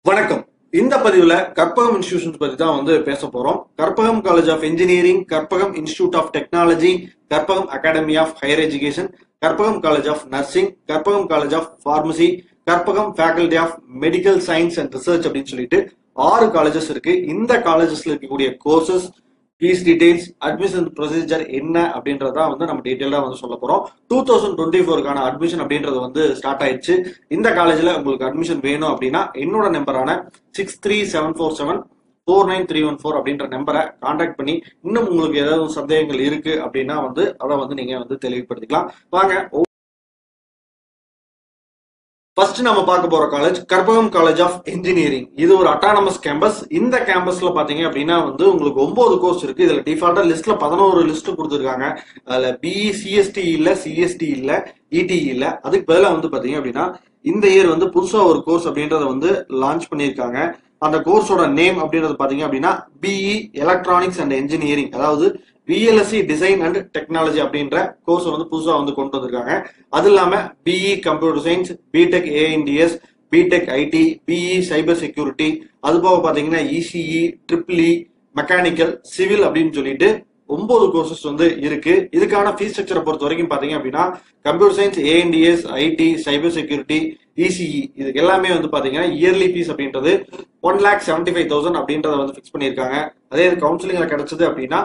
வணக்கம். இந்த பதிவுல கற்பகம் இன்ஸ்டிடியூஷன்ஸ் பத்தி தான் பேச போறோம். Karpagam college of engineering, Karpagam institute of technology, Karpagam academy of higher education, Karpagam college of nursing, Karpagam college of pharmacy, Karpagam faculty of medical science and research அப்படின்னு சொல்லிட்டு 6 காலேஜஸ் இருக்கு. இந்த காலேஜஸ்ல இருக்கக்கூடிய courses, fees details, admission procedure என்ன அப்படின்றத நம்ம டீடைலா சொல்ல போறோம். 2024க்கான அட்மிஷன் அப்படின்றது ஸ்டார்ட் ஆயிடுச்சு. இந்த காலேஜ்ல உங்களுக்கு அட்மிஷன் வேணும் அப்படின்னா என்னோட நம்பரான 6374749314 அப்படின்ற நம்பரை கான்டாக்ட் பண்ணி இன்னும் உங்களுக்கு ஏதாவது சந்தேகங்கள் இருக்கு அப்படின்னா அதை நீங்க தெளிவுபடுத்திக்கலாம். வாங்க. ஃபர்ஸ்ட் நம்ம பார்க்க போற college Karpagam college of engineering. இது ஒரு அட்டானமஸ் கேம்பஸ். இந்த கேம்பஸ்ல பாத்தீங்க அப்படின்னா உங்களுக்கு 9 கோர்ஸ் இருக்கு. இதுல டிஃபால்ட்டா லிஸ்ட்ல 11 லிஸ்ட் கொடுத்துருக்காங்க. அதுல பிஇ சிஎஸ்டி இல்ல, சிஎஸ்டி இல்ல, இடிஇ இல்ல. அதுக்கு பதிலா பாத்தீங்க அப்படின்னா இந்த இயர் புதுசா ஒரு கோர்ஸ் அப்படின்றத லான்ச் பண்ணியிருக்காங்க. அந்த கோர்ஸோட நேம் அப்படின்றது பாத்தீங்க அப்படின்னா பிஇ எலக்ட்ரானிக்ஸ் அண்ட் இன்ஜினியரிங், அதாவது விஎல்எஸ்சி டிசைன் அண்ட் டெக்னாலஜி அப்படின்ற கோர்ஸ் புதுசா கொண்டு வந்திருக்காங்க. அது இல்லாம BE computer science, BTech ஏஎன்டிஎஸ், BTech IT, BE cyber security, அது போக பாத்தீங்கன்னா இசிஇ, ட்ரிபிள்இ, மெக்கானிக்கல், சிவில் அப்படின்னு சொல்லிட்டு 9 கோர்சஸ் இருக்கு. இதுக்கான ஃபீஸ் ஸ்ட்ரக்சரை பொறுத்த வரைக்கும் பாத்தீங்க அப்படின்னா computer science, ANDS, IT, cyber security, ECE இதுக்கு எல்லாமே பாத்தீங்கன்னா இயர்லி ஃபீஸ் அப்படின்றது 1,75,000 அப்படின்றத ஃபிக்ஸ் பண்ணிருக்காங்க. அதே கவுன்சிலிங்ல கிடைச்சது அப்படின்னா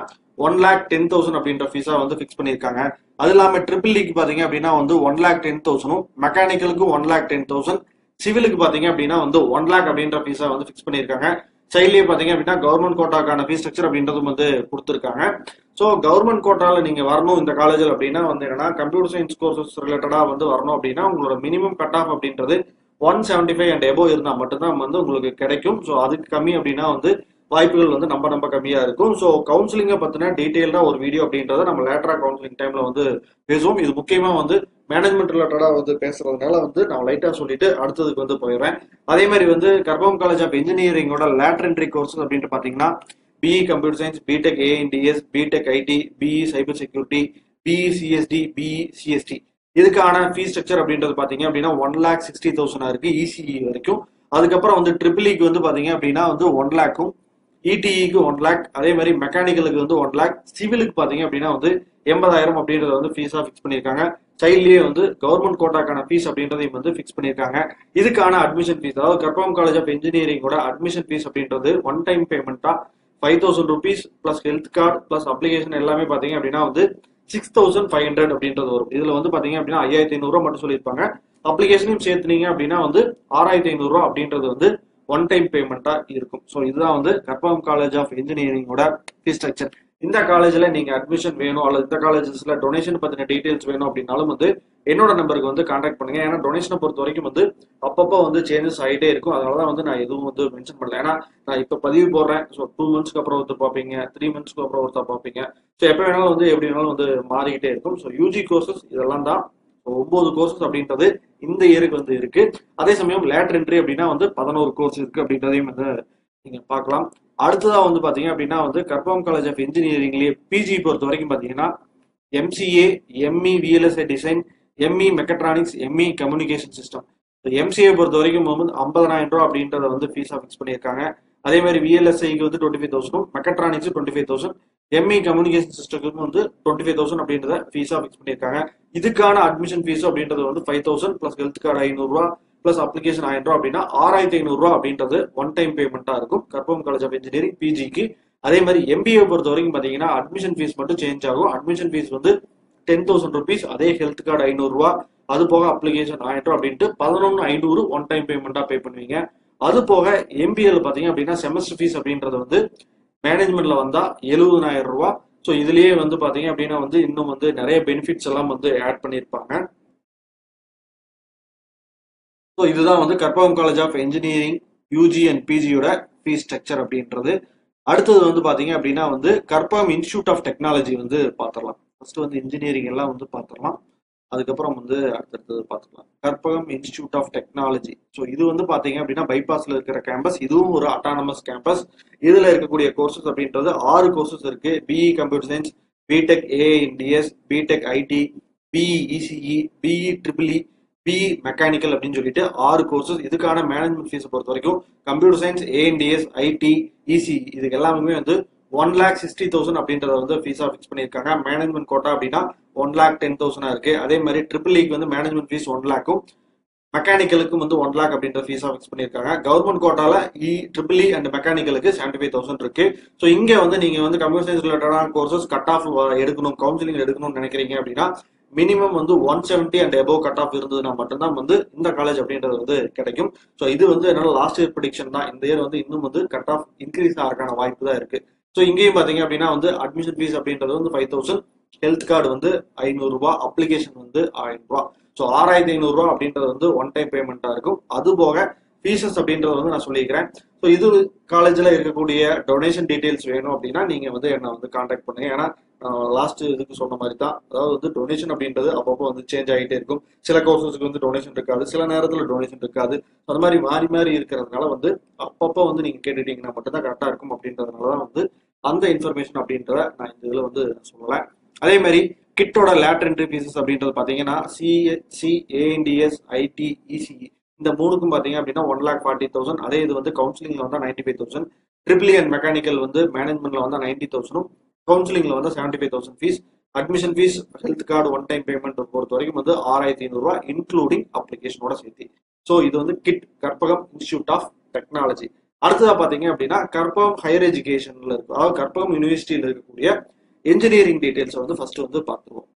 1,10,000 அப்படின்ற ஃபீஸா ஃபிக்ஸ் பண்ணிருக்காங்க. அது இல்லாம ட்ரிபிள்இக்கு பாத்தீங்க அப்படின்னா 1,10,000, மெக்கானிக்கலுக்கு 1,10,000, சிவிலுக்கு பாத்தீங்க அப்படின்னா 1 lakh அப்படின்ற ஃபீஸா ஃபிக்ஸ் பண்ணிருக்காங்க. சைட்லயே பாத்தீங்க அப்படின்னா கவர்மெண்ட் கோட்டாக்கான ஃபீஸ் ஸ்ட்ரக்சர் அப்படின்றதும் கொடுத்துருக்காங்க. ஸோ கவர்மெண்ட் கோட்டால நீங்க வரணும் இந்த காலேஜில் அப்படின்னா என்னன்னா கம்ப்யூட்டர் சயின்ஸ் கோர்சஸ் ரிலேட்டடா வரணும் அப்படின்னா உங்களோட மினிமம் கட் ஆஃப் அப்படின்றது 175 அண்ட் எபோவ் இருந்தா மட்டும்தான் உங்களுக்கு கிடைக்கும். ஸோ அதுக்கு கம்மி அப்படின்னா வாய்ப்புகள் நம்ம கம்மியா இருக்கும். ஸோ கவுன்சிலிங்கை பத்தின டீடைல்டா ஒரு வீடியோ அப்படின்றத நம்ம லேட்டரா கவுன்சிலிங் டைம்ல பேசுவோம். இது முக்கியமா மேனேஜ்மெண்ட் ரிலேட்டடா பேசுறதுனால நான் லைட்டா சொல்லிட்டு அடுத்ததுக்கு போயிடுறேன். அதே மாதிரி கற்பகம் காலேஜ் ஆஃப் இன்ஜினியரிங்கோட லேட்டர் என்ட்ரி கோர்ஸ் அப்படின்ட்டு பாத்தீங்கன்னா BE computer science, BTech ஏஎன்டிஎஸ், BTech IT, BE cyber security, BE CST, BE CST இதுக்கான ஃபீஸ் ஸ்ட்ரக்சர் அப்படின்றது பாத்தீங்க அப்படின்னா 1,60,000 இருக்கு இசிஇ வரைக்கும். அதுக்கப்புறம் ட்ரிபிள்இக்கு பாத்தீங்க அப்படின்னா 1 lakh, இடிஇக்கு 1 lakh, அதே மாதிரி மெக்கானிக்கலுக்கு 1 lakh, சிவிலுக்கு பாத்தீங்க அப்படின்னா 80,000 அப்படின்றத ஃபீஸா ஃபிக்ஸ் பண்ணிருக்காங்க. சைட்லயே கவர்மெண்ட் கோட்டாக்கான ஃபீஸ் அப்படின்றதையும் ஃபிக்ஸ் பண்ணிருக்காங்க. இதுக்கான அட்மிஷன் ஃபீஸ், அதாவது கற்பகம் காலேஜ் ஆஃப் இன்ஜினியரிங்கோட அட்மிஷன் ஃபீஸ் அப்படின்றது ஒன் டைம் பேமெண்டா 5,000 rupees plus health card plus application எல்லாமே பாத்தீங்க அப்படின்னா 6,500 அப்படின்றது வரும். இதுல பாத்தீங்க அப்படின்னா 5,500 மட்டும் சொல்லியிருப்பாங்க. அப்ளிகேஷனையும் சேர்த்துனீங்க அப்படின்னா 6,500 அப்படின்றது ஒன் டைம் பேமெண்டா இருக்கும். ஸோ இதுதான் கற்பகம் காலேஜ் ஆஃப் இன்ஜினியரிங்கோட ஃபீஸ் ஸ்ட்ரக்சர். இந்த காலேஜ்ல நீங்க அட்மிஷன் வேணும் அல்லது இந்த காலேஜஸ்ல டொனேஷன் பத்தின டீடைல்ஸ் வேணும் அப்படின்னாலும் என்னோட நம்பருக்கு கான்டாக்ட் பண்ணுங்க. ஏன்னா டொனேஷனை பொறுத்த வரைக்கும் அப்பப்போ சேஞ்சஸ் ஆகிட்டே இருக்கும். அதனாலதான் நான் எதுவும் மென்ஷன் பண்ணல. ஏன்னா நான் இப்ப பதிவு போடுறேன். ஸோ 2 monthsக்கு அப்புறம் ஒருத்தர் பார்ப்பீங்க, 3 monthsக்கு அப்புறம் ஒருத்தர் பார்ப்பீங்க. ஸோ எப்ப வேணாலும் எப்படி வேணாலும் மாறிக்கிட்டே இருக்கும். ஸோ யூஜி கோர்சஸ் இதெல்லாம் தான் 9 கோர்சஸ் அப்படின்றது இந்த இயருக்கு இருக்கு. அதே சமயம் லேட்டர் என்ட்ரி அப்படின்னா 11 கோர்ஸ் இருக்கு அப்படின்றதையும் நீங்க பார்க்கலாம். அடுத்ததா பாத்தீங்க அப்படின்னா கற்பகம் காலேஜ் ஆஃப் இன்ஜினியரிங்லயே பிஜி பொறுத்த வரைக்கும் பாத்தீங்கன்னா MCA, ME VLSI design, ME mechatronics, ME communication system. MCA பொறுத்த வரைக்கும் 50,000 அப்படின்றத ஃபீஸா ஃபிக்ஸ் பண்ணியிருக்காங்க. அதே மாதிரி விஎல்எஸ்ஐக்கு 25,000, மெக்கட்ரானிக்ஸ் 25,000, எம்இ கம்யூனிகேஷன் சிஸ்டத்துக்கு 25,000 அப்படின்றத ஃபீஸா ஃபிக்ஸ் பண்ணியிருக்காங்க. இதுக்கான அட்மிஷன் ஃபீஸ் அப்படின்றது 5,000 plus health card 500 plus application 1000 அப்படின்னா 6,500 அப்படின்றது ஒன் டைம் பேமெண்டா இருக்கும் கற்பகம் காலேஜ் ஆஃப் இன்ஜினியரிங் பிஜிக்கு. அதே மாதிரி எம்பிஏ பொறுத்த வரைக்கும் பாத்தீங்கன்னா அட்மிஷன் ஃபீஸ் மட்டும் சேஞ்ச் ஆகும். அட்மிஷன் ஃபீஸ் 10,000 rupees, அதே ஹெல்த் கார்டு 500, அது போக அப்ளிகேஷன் 1000 அப்படின்ட்டு 11,500 ஒன் டைம் பேமெண்டா பே பண்ணுவீங்க. அது போக எம்பிஏல பாத்தீங்க அப்படின்னா செமஸ்டர் ஃபீஸ் அப்படின்றது மேனேஜ்மெண்ட்ல வந்தா 70,000. ஸோ இதுலயே பாத்தீங்க அப்படின்னா இன்னும் நிறைய பெனிஃபிட்ஸ் எல்லாம் ஆட் பண்ணிருப்பாங்க. ஸோ இதுதான் Karpagam college of engineering UG and பிஜியோட ஃபீஸ் ஸ்ட்ரக்சர் அப்படின்றது. அடுத்தது பாத்தீங்க அப்படின்னா கற்பகம் இன்ஸ்டிடியூட் ஆஃப் டெக்னாலஜி பாத்திரலாம். ஃபர்ஸ்ட் இன்ஜினியரிங் எல்லாம் பாத்திரலாம். அதுக்கப்புறம் அடுத்தது பாத்துக்கலாம் Karpagam institute of technology. So இது பாத்தீங்க அப்படின்னா பைபாஸ்ல இருக்கிற கேம்பஸ். இதுவும் ஒரு அட்டானமஸ் கேம்பஸ். இதுல இருக்கக்கூடிய கோர்சஸ் அப்படின்றது 6 கோர்சஸ் இருக்கு. BE computer science, BTech ஏஎன்டிஎஸ், BTech IT, BE ECE, BE triple E, BE mechanical அப்படின்னு சொல்லிட்டு 6 கோர்சஸ். இதுக்கான மேனேஜ்மெண்ட் ஃபீஸ் பொறுத்த வரைக்கும் computer science, ANDS, IT, EC இதுக்கு எல்லாமே வந்து 1,60,000 அப்படின்றத வந்து ஃபீஸா ஃபிக்ஸ் பண்ணியிருக்காங்க. மேனேஜ்மெண்ட் கோட்டா அப்படின்னா 1,10,000 இருக்கு. அதே மாதிரி ட்ரிபிள் இக்கு வந்து மேனேஜ்மெண்ட் ஃபீஸ் 1 லேக்கும் மெக்கானிக்கலுக்கும் வந்து 1 லேக் அப்படின்ற ஃபீஸா ஃபிக்ஸ் பண்ணியிருக்காங்க. கவர்மெண்ட் கோட்டால ட்ரிபிள் இ அண்ட் மெக்கானிக்கலுக்கு 75,000 இருக்கு. ஸோ இங்க வந்து நீங்க வந்து கம்ப்யூட்டர் சயின்ஸ் ரிலேட்டடான கோர்சஸ் கட் ஆஃப் எடுக்கணும், கவுன்சிலிங் எடுக்கணும்னு நினைக்கிறீங்க அப்படின்னா மினிமம் வந்து 170 அண்ட் எபோவ் கட் ஆஃப் இருந்ததுன்னா மட்டும்தான் வந்து இந்த காலேஜ் அப்படின்றது வந்து கிடைக்கும். ஸோ இது வந்து என்னோட லாஸ்ட் இயர் ப்ரெடிக்ஷன் தான். இந்த இயர் வந்து இன்னும் வந்து கட் ஆஃப் இன்க்ரீஸ் ஆகிறதுக்கான வாய்ப்பு தான் இருக்கு. ஸோ இங்கேயும் பாத்தீங்க அப்படின்னா வந்து அட்மிஷன் ஃபீஸ் அப்படின்றது வந்து 5,000, ஹெல்த் கார்டு வந்து 500 ரூபாய், அப்ளிகேஷன் வந்து 1000 ரூபாய். ஸோ 6,500 ரூபாய் அப்படின்றது வந்து ஒன் டைம் பேமெண்டா இருக்கும். அது போக ஃபீஸஸ் அப்படின்றத வந்து நான் சொல்லிக்கிறேன். ஸோ இது காலேஜ்ல இருக்கக்கூடிய டொனேஷன் டீடைல்ஸ் வேணும் அப்படின்னா நீங்க வந்து என்ன வந்து கான்டாக்ட் பண்ணுங்க. ஏன்னா லாஸ்ட் இதுக்கு சொன்ன மாதிரி தான், அதாவது வந்து டொனேஷன் அப்படின்றது அப்பப்போ வந்து சேஞ்ச் ஆகிட்டே இருக்கும். சில கோர்சஸ்க்கு வந்து டொனேஷன் இருக்காது, சில நேரத்துல டொனேஷன் இருக்காது. அந்த மாதிரி மாறி மாறி இருக்கிறதுனால வந்து அப்பப்போ வந்து நீங்க கேட்டுட்டீங்கன்னா மட்டும்தான் கரெக்டா இருக்கும். அப்படின்றதுனாலதான் வந்து அந்த இன்ஃபர்மேஷன் அப்படின்றத நான் இந்த இதுல வந்து சொல்லல. அதே மாதிரி கிட்டோட லேட்டர் என்ட்ரி ஃபீஸஸ் அப்படின்றது பாத்தீங்கன்னா சிஎஸ்சி, ஏஎன்டிஎஸ், ஐடி, இசிஇ இந்த மூணுக்கும் பாத்தீங்க அப்படின்னா 1,40,000. அதே இது வந்து கவுன்சிலிங்ல வந்து 95,000. ட்ரிபிள் அண்ட் மெக்கானிக்கல் வந்து மேனேஜ்மெண்ட்ல வந்து 90,000, கவுன்சிலிங்ல வந்து 75,000 fees. Admission fees, health card one time payment பொறுத்த வரைக்கும் வந்து 6,500 ரூபாய் இன்க்ளூடிங் அப்ளிகேஷனோட சேர்த்து. ஸோ இது வந்து KIT Karpagam institute of technology. அடுத்ததா பாத்தீங்க அப்படின்னா கற்பகம் ஹையர் எஜுகேஷன்ல இருக்கு, அதாவது கற்பகம் யூனிவர்சிட்டியில இருக்கக்கூடிய இன்ஜினியரிங் டீடைல்ஸ் வந்து ஃபர்ஸ்ட் வந்து பார்த்துருவோம்.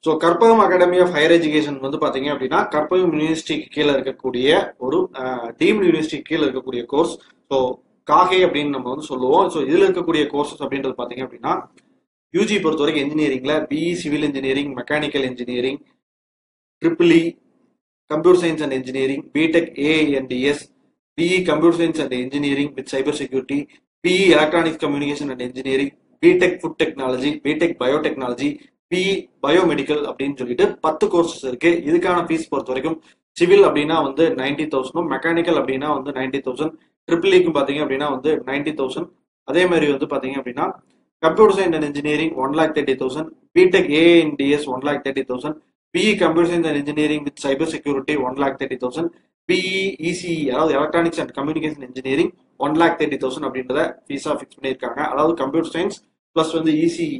So Karpagam academy of higher education வந்து பாத்தீங்க அப்படின்னா கற்பகம் யூனிவர்சிட்டிக்கு கீழே இருக்கக்கூடிய ஒரு டீம்டு யூனிவர்சிட்டி கீழே இருக்கக்கூடிய கோர்ஸ். ஸோ காகே அப்படின்னு நம்ம வந்து சொல்லுவோம். ஸோ இதுல இருக்கக்கூடிய கோர்சஸ் அப்படின்றது பாத்தீங்க அப்படின்னா யூஜி பொறுத்த வரைக்கும் இன்ஜினியரிங்ல BE civil engineering, mechanical engineering, triple E computer science and engineering, BTech A and DS, BE computer science and engineering with cyber security, BE electronics communication and engineering, BTech food technology, BTech biotechnology, BE biomedical அப்படின்னு சொல்லிட்டு 10 courses இருக்கு. இதுக்கான fees பொறுத்த வரைக்கும் civil அப்படின்னா வந்து 90,000, mechanical அப்படின்னா வந்து 90,000, ட்ரிபிள் இக்கு பாத்தீங்க அப்படின்னா வந்து 90,000. அதே மாதிரி வந்து பாத்தீங்க அப்படின்னா computer science and engineering 1,30,000, BTech ANDS 1,30,000, BE computer science and engineering with cyber security 1,30,000, BE ECE அதாவது எலக்ட்ரானிக்ஸ் அண்ட் கம்யூனிகேஷன் இன்ஜினியரிங் 1,30,000 அப்படின்றத ஃபீஸா ஃபிக்ஸ் பண்ணியிருக்காங்க. அதாவது கம்ப்யூட்டர் சயின்ஸ் பிளஸ் வந்து இசிஇ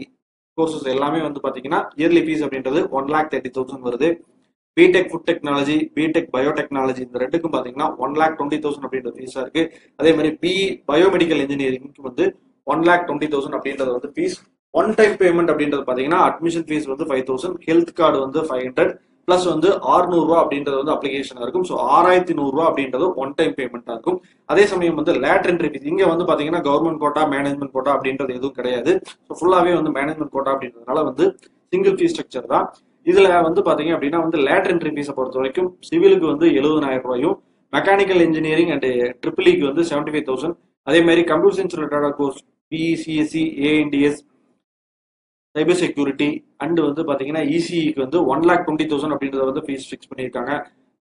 கோர்சஸ் எல்லாமே வந்து பாத்தீங்கன்னா இயர்லி ஃபீஸ் அப்படின்றது 1,30,000 வருது. BTech food technology, BTech biotechnology இந்த ரெண்டுக்கும் பாத்தீங்கன்னா 1,20,000 அப்படின்ற ஃபீஸா இருக்கு. அதே மாதிரி பிஇ பயோமெடிக்கல் இன்ஜினியரிங்க்கு வந்து 1,20,000 அப்படின்றது வந்து ஃபீஸ். ஒன் டைம் பேமெண்ட் அப்படின்றது பாத்தீங்கன்னா அட்மிஷன் ஃபீஸ் வந்து 5,000, ஹெல்த் கார்டு வந்து 500 பிளஸ் வந்து 600 ரூபாய் அப்படின்றது வந்து அப்ளிகேஷன் இருக்கும். ஸோ 6,100 ரூபாய் அப்படின்றது ஒன் டைம் பேமெண்டா இருக்கும். அதே சமயம் வந்து லேட்டர் என்ட்ரி ஃபீஸ் இங்க வந்து பாத்தீங்கன்னா கவர்மெண்ட் கோட்டா, மேனேஜ்மெண்ட் கோட்டா அப்படின்றது எதுவும் கிடையாது. ஸோ ஃபுல்லாவே வந்து மேனேஜ்மெண்ட் கோட்டா அப்படின்றதுனால வந்து சிங்கிள் ஃபீஸ் ஸ்ட்ரக்சர் தான். இதுல வந்து பாத்தீங்க அப்படின்னா வந்து லேட்டர் என்ட்ரி ஃபீஸை பொறுத்த வரைக்கும் சிவிலுக்கு வந்து 70,000 ரூபாயும், மெக்கானிக்கல் இன்ஜினியரிங் அண்ட் ட்ரிபிள் இக்கு வந்து 75,000. அதே மாதிரி computer science related course BE, CSC, ANDS, cyber security and வந்து பாத்தீங்கன்னா இசிஇக்கு வந்து 1,20,000 அப்படின்றத வந்து ஃபீஸ் ஃபிக்ஸ் பண்ணியிருக்காங்க.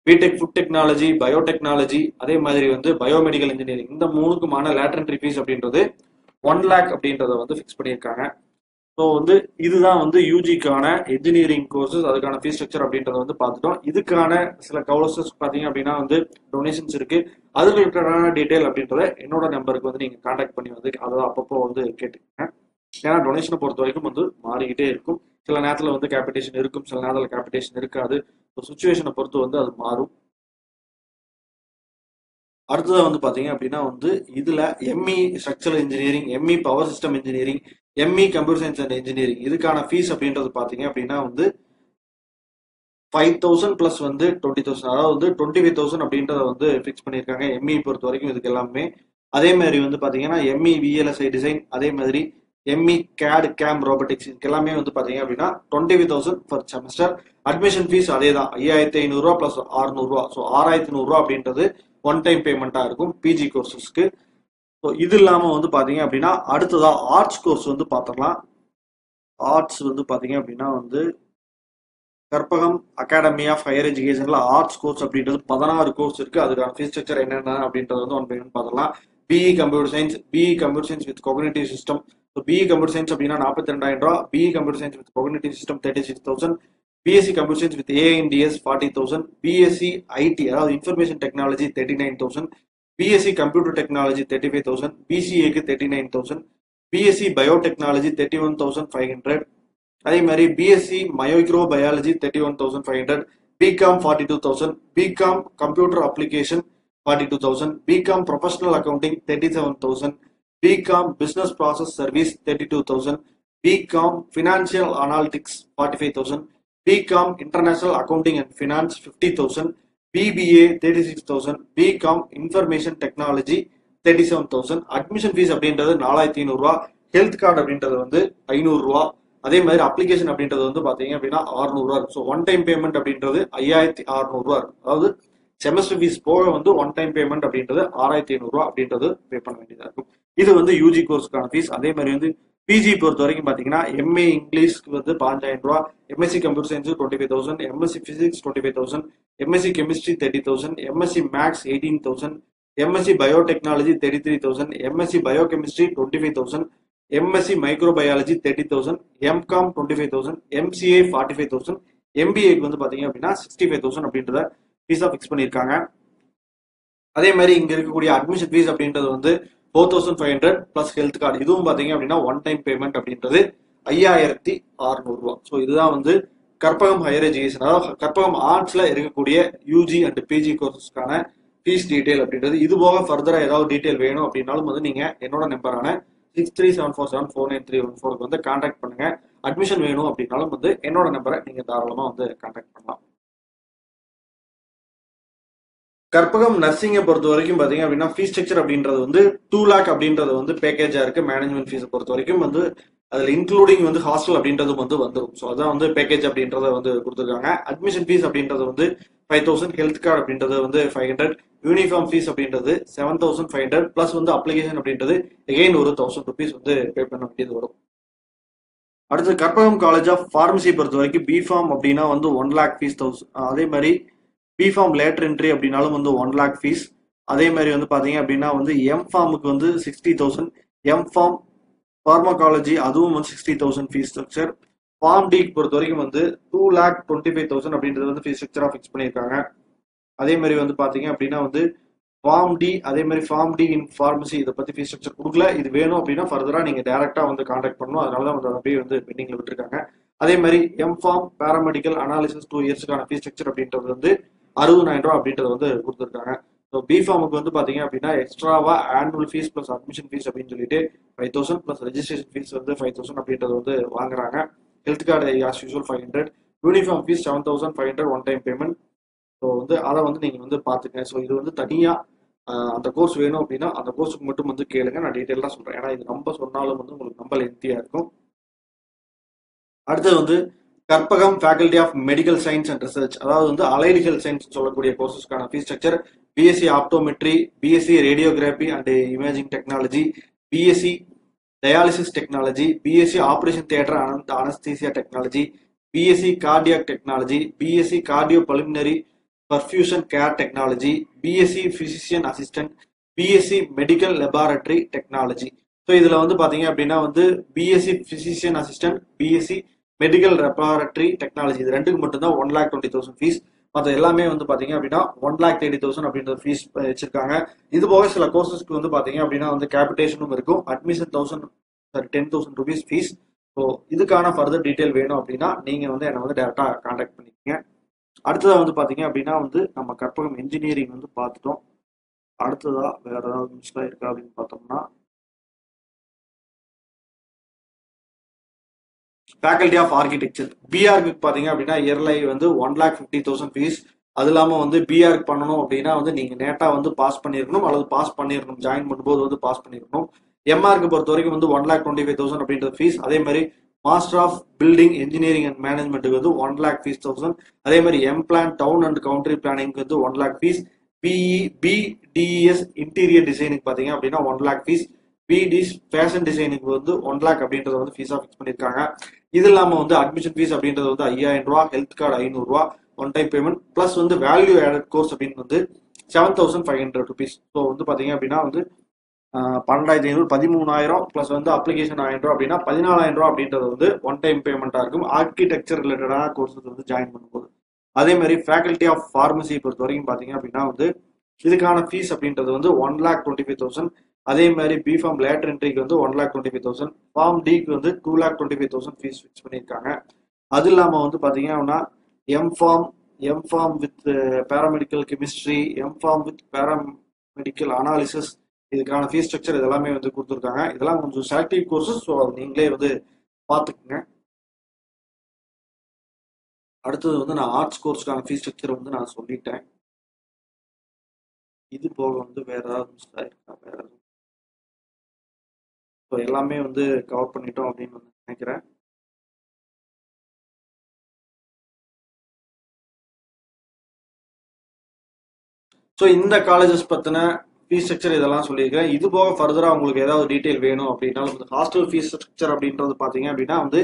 பிடெக் ஃபுட் டெக்னாலஜி, பயோடெக்னாலஜி, அதே மாதிரி வந்து பயோமெடிக்கல் இன்ஜினியரிங் இந்த மூணுக்குமான லேட்டர் என்ட்ரி ஃபீஸ் அப்படின்றது 1 லேக் அப்படின்றத வந்து ஃபிக்ஸ் பண்ணியிருக்காங்க. ஸோ வந்து இதுதான் வந்து யூஜிக்கான இன்ஜினியரிங் கோர்சஸ், அதுக்கான ஃபீஸ் ஸ்ட்ரக்சர் அப்படின்றத வந்து பார்த்துட்டோம். இதுக்கான சில கோர்சஸ் பார்த்தீங்க அப்படின்னா வந்து டொனேஷன்ஸ் இருக்கு. அது ரிலேட்டடான டீடைல் அப்படின்றத என்னோட நம்பருக்கு வந்து நீங்க கான்டாக்ட் பண்ணி வந்து அதை அப்பப்போ வந்து கேட்டுக்கோங்க. ஏன்னா டொனேஷனை பொறுத்த வரைக்கும் வந்து மாறிக்கிட்டே இருக்கும். சில நேரத்தில் வந்து கேபிடேஷன் இருக்கும், சில நேரத்தில் கேபிடேஷன் இருக்காது. சுச்சுவேஷனை பொறுத்து வந்து அது மாறும். அடுத்ததா வந்து பாத்தீங்க அப்படின்னா வந்து இதுல ME structural engineering, ME power system engineering, ME computer science and engineering இதுக்கான ஃபீஸ் அப்படின்றது பாத்தீங்க அப்படின்னா வந்து 5,000 பிளஸ் வந்து 20,000, அதாவது வந்து 25,000 அப்படின்றத வந்து ஃபிக்ஸ் பண்ணியிருக்காங்க எம்இ பொறுத்த வரைக்கும் இதுக்கு எல்லாமே. அதே மாதிரி வந்து பாத்தீங்கன்னா எம்இ விஎல்எஸ்ஐ டிசைன், அதே மாதிரி எம்இ கேட் கேம் ரோபோட்டிக்ஸ் இதுக்கு எல்லாமே வந்து பாத்தீங்க அப்படின்னா 25,000 பர் செமஸ்டர். அட்மிஷன் ஃபீஸ் அதே தான் 5,500 ரூபா பிளஸ் 600 ரூபா. ஸோ 6,100 ரூபா அப்படின்றது ஒன் டைம் பேமெண்டா இருக்கும் பிஜி கோர்சஸ்க்கு. ஸோ இது இல்லாம வந்து பாத்தீங்க அப்படின்னா அடுத்ததா ஆர்ட்ஸ் கோர்ஸ் வந்து பாத்திரலாம். ஆர்ட்ஸ் வந்து பாத்தீங்க அப்படின்னா வந்து கற்பகம் அகாடமி ஆஃப் ஹையர் எஜுகேஷன்ல ஆர்ட்ஸ் கோர்ஸ் அப்படின்றது 16 கோர்ஸ் இருக்கு. அதுக்கான ஃபீஸ் ஸ்ட்ரக்சர் என்னென்ன அப்படின்றது வந்து ஒன் பை ஒன் பாத்திரலாம். BE computer science, BE computer science with cognitive system. BE computer science அப்படின்னா 42,000 ரூபா, BE computer science with cognitive system 36,000, BSc computer science with AI and DS 40,000, BSc IT அதாவது information technology 39,000, BSc computer technology 35,000, பிசிஏக்கு 39,000, BSc biotechnology 31,500, அதே மாதிரி BSc microbiology 31,500, BCom 42,000, BCom computer application 42,000, BCom professional accounting 37,000, BCom business process service 32,000, BCom financial analytics 45,000, BCom international accounting and finance 50,000, BBA 36,000, BCom information technology 37,000. Admission fees அப்படின்றது 4,500 ரூபா, health card அப்படின்றது வந்து 500 ரூபா, அதே மாதிரி application அப்படின்றது வந்து பாத்தீங்க அப்படின்னா 600 ரூபா இருக்கும். ஸோ ஒன் டைம் பேமெண்ட் அப்படின்றது 5,600 ரூபா இருக்கும். அதாவது செமஸ்டர் ஃபீஸ் போக வந்து ஒன் டைம் பேமெண்ட் அப்படின்றது 6,500 ரூபா அப்படின்றது பே பண்ண வேண்டியதா இருக்கும். இது வந்து யூஜி கோர்ஸ்க்கான ஃபீஸ். அதே மாதிரி வந்து பிஜி பொறுத்த வரைக்கும் பாத்தீங்கன்னா எம்ஏ இங்கிலீஷ்க்கு வந்து 5,000 ரூபா, MSc computer science 25,000, MSc physics 25,000, MSc chemistry 30,000, MSc maths 18,000, MSc biotechnology 33,000, MSc biochemistry 25,000, MSc microbiology 30,000, MCom 25,000, MCA 45,000, எம்பிஏக்கு வந்து பாத்தீங்க அப்படின்னா 65,000 அப்படின்றத ஃபீஸா ஃபிக்ஸ் பண்ணியிருக்காங்க. அதே மாதிரி இங்க இருக்கக்கூடிய அட்மிஷன் ஃபீஸ் அப்படின்றது வந்து 4,500 பிளஸ் ஹெல்த் கார்டு. இதுவும் பாத்தீங்க அப்படின்னா ஒன் டைம் பேமெண்ட் அப்படின்றது 5,600 ரூபா. ஸோ இதுதான் வந்து கற்பகம் ஹையர் எஜுகேஷன், அதாவது கற்பகம் ஆர்ட்ஸ்ல இருக்கக்கூடிய யூஜி அண்ட் பிஜி கோர்ஸஸ்க்கான ஃபீஸ் டீடைல் அப்படின்றது. இது போக ஃபர்தரா ஏதாவது டீடைல் வேணும் அப்படின்னாலும் வந்து நீங்க என்னோட நம்பரான 637474 வந்து கான்டாக்ட் பண்ணுங்க. அட்மிஷன் வேணும் அப்படின்னாலும் வந்து என்னோட நம்பரை நீங்க தாராளமா வந்து கான்டாக்ட் பண்ணலாம். கற்பகம் நர்சிங்கை பொறுத்த வரைக்கும் பாத்தீங்க அப்படின்னா ஃபீஸ் ஸ்ட்ரக்சர் அப்படின்றது வந்து 2 lakh அப்படின்றது வந்து பேக்கேஜா இருக்கு. மேனேஜ்மெண்ட் ஃபீஸ் பொறுத்த வரைக்கும் வந்து அதுல இன்க்ளூடிங் வந்து ஹாஸ்டல் அப்படின்றது வந்து வந்துடும். ஸோ அதான் வந்து பேக்கேஜ் அப்படின்றத வந்து கொடுத்துருக்காங்க. அட்மிஷன் ஃபீஸ் அப்படின்றது வந்து 5,000, ஹெல்த் கார்டு அப்படின்றது வந்து 500, யூனிஃபார்ம் ஃபீஸ் அப்படின்றது 7,500 பிளஸ் வந்து அப்ளிகேஷன் அப்படின்றது எகைன் ஒரு 1,000 ருபீஸ் வந்து பே பண்ண வேண்டியது வரும். அடுத்து கற்பகம் காலேஜ் ஆஃப் பார்மசி பொறுத்த வரைக்கும் பிஃபார்ம் அப்படின்னா வந்து 1 lakh ஃபீஸ் 1,000. அதே மாதிரி பிஃபார்ம் லேட்டர் என்ட்ரி அப்படின்னாலும் வந்து 1 lakh ஃபீஸ். அதே மாதிரி வந்து பாத்தீங்க அப்படின்னா வந்து எம்ஃபார்முக்கு வந்து 60,000, எம்ஃபார்ம் பார்மகாலஜி அதுவும் வந்து 60,000 ஃபீஸ் ஸ்ட்ரக்சர். ஃபார்ம் டி பொறுத்த வரைக்கும் வந்து 2,25,000 அப்படின்றது வந்து ஃபீஸ் ஸ்ட்ரக்சரா ஃபிக்ஸ் பண்ணியிருக்காங்க. அதே மாதிரி வந்து பாத்தீங்க அப்படின்னா வந்து ஃபார்ம் டி, அதே மாதிரி ஃபார்ம் டி இன் ஃபார்மசி இதை பத்தி ஃபீஸ் ஸ்ட்ரக்சர் கொடுக்கல. இது வேணும் அப்படின்னா ஃபர்தரா நீங்க டைரக்டா வந்து கான்டாக்ட் பண்ணணும். அதனாலதான் வந்து அப்படியே வந்து பெண்டிங்ல விட்டுருக்காங்க. அதே மாதிரி எம்ஃபார்ம் பேராமெடிக்கல் அனாலிசிஸ் 2 இயர்ஸ்க்கான ஃபீஸ் ஸ்ட்ரக்சர் அப்படின்றது வந்து 60,000 ரூபா அப்படின்றது வந்து கொடுத்துருக்காங்க. ஸோ பிஃபார்முக்கு வந்து பாத்தீங்க அப்படின்னா எக்ஸ்ட்ராவா annual fees plus admission fees அப்படின்னு சொல்லிட்டு 5,000 பிளஸ் ரெஜிஸ்ட்ரேஷன் ஃபீஸ் வந்து 5,000 அப்படின்றது வந்து வாங்குறாங்க. Health card as usual 500, uniform fees 7,500 one time payment. So வந்து அதை வந்து நீங்க வந்து பாத்துக்கங்க. ஸோ இது வந்து தனியா அந்த கோர்ஸ் வேணும் அப்படின்னா அந்த கோர்ஸுக்கு மட்டும் வந்து கேளுங்க. நான் டீட்டெயிலாக சொல்றேன். ஏன்னா இது நம்ம சொன்னாலும் வந்து உங்களுக்கு ரொம்ப லென்த்தியா இருக்கும். அடுத்தது வந்து Karpagam faculty of medical science and research, அதாவது வந்து அலைடு ஹெல்த் சயின்ஸ் சொல்லக்கூடிய கோர்சஸ்க்கான fees structure BSc optometry, BSc radiography and imaging technology, BSc dialysis technology, BSc operation theatre anaesthesia technology, BSc cardiac technology, BSc cardiopulmonary perfusion care technology, BSc physician assistant, BSc medical laboratory technology. So இதுல வந்து பாத்தீங்க அப்படின்னா வந்து BSc physician assistant, BSc medical laboratory technology இது ரெண்டுக்கு மட்டும்தான் 1,20,000 fees. மற்ற எல்லாமே வந்து பாத்தீங்க அப்படின்னா 1,30,000 அப்படின்ற ஃபீஸ் வச்சிருக்காங்க. இது போக சில கோர்சஸ்க்கு வந்து பாத்தீங்க அப்படின்னா வந்து கேபிடேஷனும் இருக்கும். Admission 10,000 rupees fees. ஸோ இதுக்கான ஃபர்தர் டீடைல் வேணும் அப்படின்னா நீங்க வந்து என்ன வந்து டேரக்டா கான்டாக்ட் பண்ணிக்கங்க. அடுத்ததா வந்து பாத்தீங்க அப்படின்னா வந்து நம்ம கற்பகம் இன்ஜினியரிங் வந்து பார்த்துட்டோம். அடுத்ததா வேற ஏதாவது மிஸ்டா இருக்கா அப்படின்னு பார்த்தோம்னா ஃபேக்கல்டி ஆஃப் ஆர்கிடெக்சர் பிஆர்க்கு பாத்தீங்க அப்படின்னா இயர்லை வந்து 1,50,000 ஃபீஸ். அது இல்லாம வந்து பிஆர்க்கு பண்ணணும் அப்படின்னா வந்து நீங்க நேட்டா வந்து பாஸ் பண்ணிருக்கணும் அல்லது பாஸ் பண்ணிருக்கணும், ஜாயின் பண்ணும்போது வந்து பாஸ் பண்ணிருக்கணும். எம்ஆர்க்கு பொறுத்த வரைக்கும் வந்து 1,25,000 அப்படின்ற ஃபீஸ். அதே மாதிரி master of building engineering and மேனேஜ்மெண்ட்டுக்கு வந்து 1,00,000 ஃபீஸ் 1,000. அதே மாதிரி எம்பிளான் டவுன் அண்ட் கவுண்ட்ரி பிளானிங்க்கு வந்து 1,00,000 ஃபீஸ். பிடிஎஸ் இன்டீரியர் டிசைனுக்கு பாத்தீங்க அப்படின்னா 1,00,000 ஃபீஸ். பிடி ஃபேஷன் டிசைனுக்கு வந்து 1,00,000 அப்படின்றத வந்து ஃபீஸா ஃபிக்ஸ் பண்ணிருக்காங்க. இது இல்லாம வந்து அட்மிஷன் ஃபீஸ் அப்படின்றது வந்து 5,000 ரூபா, ஹெல்த் கார்டு 500 ரூபா ஒன் டைம் பேமெண்ட் பிளஸ் வந்து வேல்யூ ஆடட் கோர்ஸ் அப்படின்னு வந்து 7,500 ருபீஸ். ஸோ வந்து பாத்தீங்க அப்படின்னா வந்து 12,500 13,000 பிளஸ் வந்து அப்ளிகேஷன் 1000 ரூபா அப்படின்னா 14,000 ரூபா அப்படின்றது வந்து ஒன் டைம் பேமெண்டா இருக்கும் ஆர்கிடெக்சர் ரிலேட்டடான கோர்சஸ் வந்து ஜாயின் பண்ணும்போது. அதே மாதிரி ஃபேக்கல்டி ஆஃப் ஃபார்மசி பொறுத்த வரைக்கும் பாத்தீங்க அப்படின்னா வந்து இதுக்கான ஃபீஸ் அப்படின்றது வந்து 1,25,000. அதே மாதிரி பிஃபார்ம் லேட்டர் என்ட்ரிக்கு வந்து 1,25,000, ஃபார்ம் டிக்கு வந்து 2,25,000 ஃபீஸ் ஃபிக்ஸ் பண்ணியிருக்காங்க. அது இல்லாம வந்து பாத்தீங்கன்னா MPharm with paramedical chemistry, MPharm with paramedical analysis, இதுக்கான ஃபீஸ் ஸ்ட்ரக்சர் இதெல்லாமே வந்து கொடுத்துருக்காங்க. இதெல்லாம் கொஞ்சம் செலக்டிவ் கோர்சஸ், ஸோ அது நீங்களே வந்து பார்த்துக்குங்க. அடுத்தது வந்து நான் ஆர்ட்ஸ் கோர்ஸ்க்கான ஃபீஸ் ஸ்ட்ரக்சர் வந்து நான் சொல்லிட்டேன். இது போக வந்து வேற ஏதாவது மிஸ் ஆயிருக்கா? வேற எதுவும்? ஸோ எல்லாமே வந்து கவர் பண்ணிட்டோம் அப்படின்னு வந்து நினைக்கிறேன். ஸோ இந்த காலேஜஸ் பத்தின ஃபீஸ் ஸ்ட்ரக்சர் இதெல்லாம் சொல்லியிருக்கேன். இது போக ஃபர்தரா உங்களுக்கு ஏதாவது டீட்டெயில் வேணும் அப்படின்னா வந்து ஹாஸ்டல் ஃபீஸ் ஸ்ட்ரக்சர் அப்படின்றது பாத்தீங்க அப்படின்னா வந்து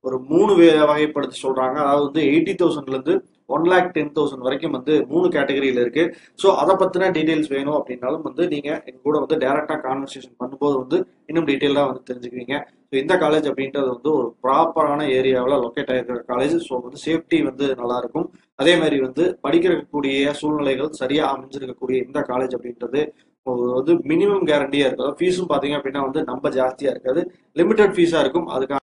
ஒரு 3 வகைப்படுத்தி சொல்றாங்க. அதாவது வந்து 80,000ல இருந்து 1,10,000 வரைக்கும் வந்து 3 கேட்டகரியில இருக்கு. ஸோ அதை பத்தின டீடைல்ஸ் வேணும் அப்படின்னாலும் வந்து நீங்க எங்க கூட வந்து டைரக்டா கான்வர்சேஷன் பண்ணும்போது வந்து இன்னும் டீட்டெயிலா வந்து தெரிஞ்சுக்குவீங்க. ஸோ இந்த காலேஜ் அப்படின்றது வந்து ஒரு ப்ராப்பரான ஏரியாவில் லொக்கேட் ஆகிருக்கிற காலேஜ். ஸோ வந்து சேஃப்டி வந்து நல்லா இருக்கும். அதே மாதிரி வந்து படிக்கிறக்கூடிய சூழ்நிலைகள் சரியா அமைஞ்சிருக்கக்கூடிய இந்த காலேஜ் அப்படின்றது வந்து மினிமம் கேரண்டியா இருக்காது. ஃபீஸும் பாத்தீங்க அப்படின்னா வந்து ரொம்ப ஜாஸ்தியா இருக்காது, லிமிடெட் ஃபீஸா இருக்கும். அதுக்கான